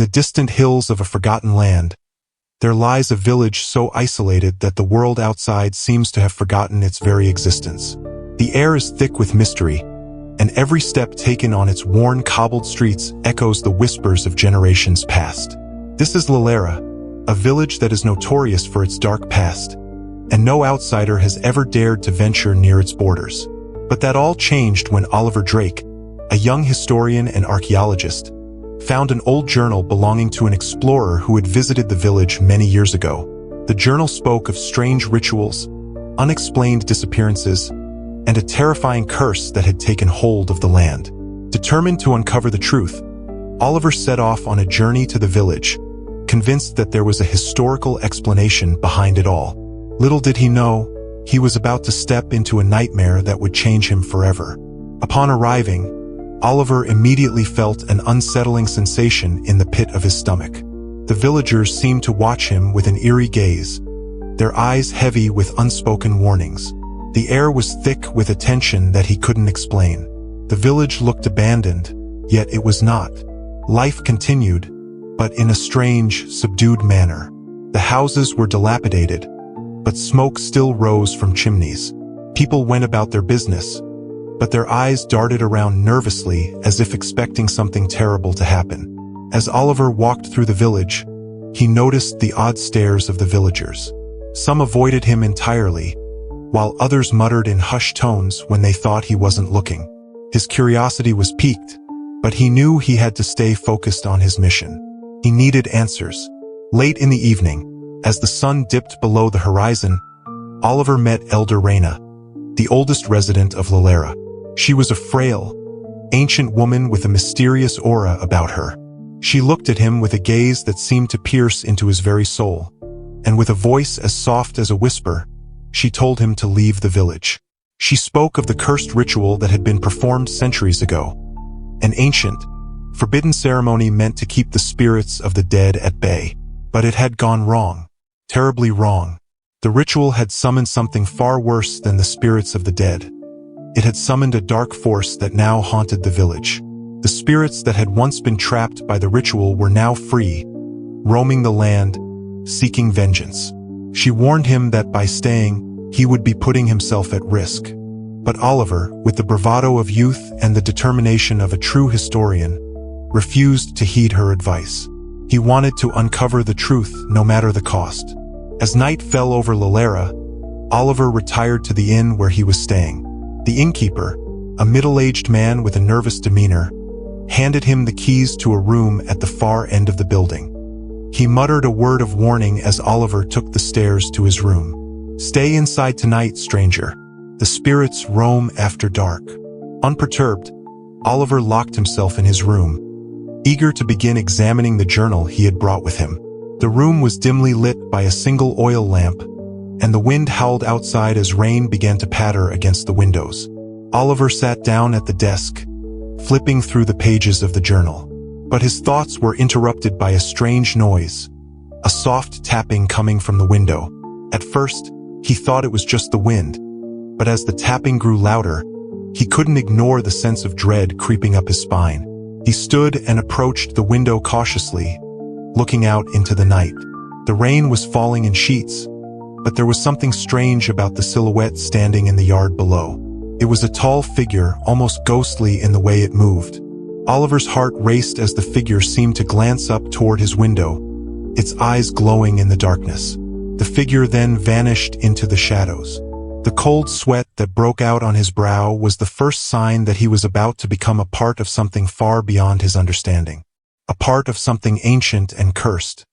the distant hills of a forgotten land, there lies a village so isolated that the world outside seems to have forgotten its very existence. The air is thick with mystery, and every step taken on its worn, cobbled streets echoes the whispers of generations past. This is Lelara, a village that is notorious for its dark past, and no outsider has ever dared to venture near its borders. But that all changed when Oliver Drake, a young historian and archaeologist, found an old journal belonging to an explorer who had visited the village many years ago. The journal spoke of strange rituals, unexplained disappearances, and a terrifying curse that had taken hold of the land. Determined to uncover the truth, Oliver set off on a journey to the village, convinced that there was a historical explanation behind it all. Little did he know, he was about to step into a nightmare that would change him forever. Upon arriving, Oliver immediately felt an unsettling sensation in the pit of his stomach. The villagers seemed to watch him with an eerie gaze, their eyes heavy with unspoken warnings. The air was thick with a tension that he couldn't explain. The village looked abandoned, yet it was not. Life continued, but in a strange, subdued manner. The houses were dilapidated, but smoke still rose from chimneys. People went about their business, but their eyes darted around nervously as if expecting something terrible to happen. As Oliver walked through the village, he noticed the odd stares of the villagers. Some avoided him entirely, while others muttered in hushed tones when they thought he wasn't looking. His curiosity was piqued, but he knew he had to stay focused on his mission. He needed answers. Late in the evening, as the sun dipped below the horizon, Oliver met Elder Reyna, the oldest resident of Lelara. She was a frail, ancient woman with a mysterious aura about her. She looked at him with a gaze that seemed to pierce into his very soul, and with a voice as soft as a whisper, she told him to leave the village. She spoke of the cursed ritual that had been performed centuries ago, an ancient, forbidden ceremony meant to keep the spirits of the dead at bay. But it had gone wrong, terribly wrong. The ritual had summoned something far worse than the spirits of the dead. It had summoned a dark force that now haunted the village. The spirits that had once been trapped by the ritual were now free, roaming the land, seeking vengeance. She warned him that by staying, he would be putting himself at risk. But Oliver, with the bravado of youth and the determination of a true historian, refused to heed her advice. He wanted to uncover the truth no matter the cost. As night fell over Lelara, Oliver retired to the inn where he was staying. The innkeeper, a middle-aged man with a nervous demeanor, handed him the keys to a room at the far end of the building. He muttered a word of warning as Oliver took the stairs to his room. "Stay inside tonight, stranger. The spirits roam after dark." Unperturbed, Oliver locked himself in his room, eager to begin examining the journal he had brought with him. The room was dimly lit by a single oil lamp, and the wind howled outside as rain began to patter against the windows. Oliver sat down at the desk, flipping through the pages of the journal. But his thoughts were interrupted by a strange noise, a soft tapping coming from the window. At first, he thought it was just the wind, but as the tapping grew louder, he couldn't ignore the sense of dread creeping up his spine. He stood and approached the window cautiously, looking out into the night. The rain was falling in sheets, but there was something strange about the silhouette standing in the yard below. It was a tall figure, almost ghostly in the way it moved. Oliver's heart raced as the figure seemed to glance up toward his window, its eyes glowing in the darkness. The figure then vanished into the shadows. The cold sweat that broke out on his brow was the first sign that he was about to become a part of something far beyond his understanding. A part of something ancient and cursed.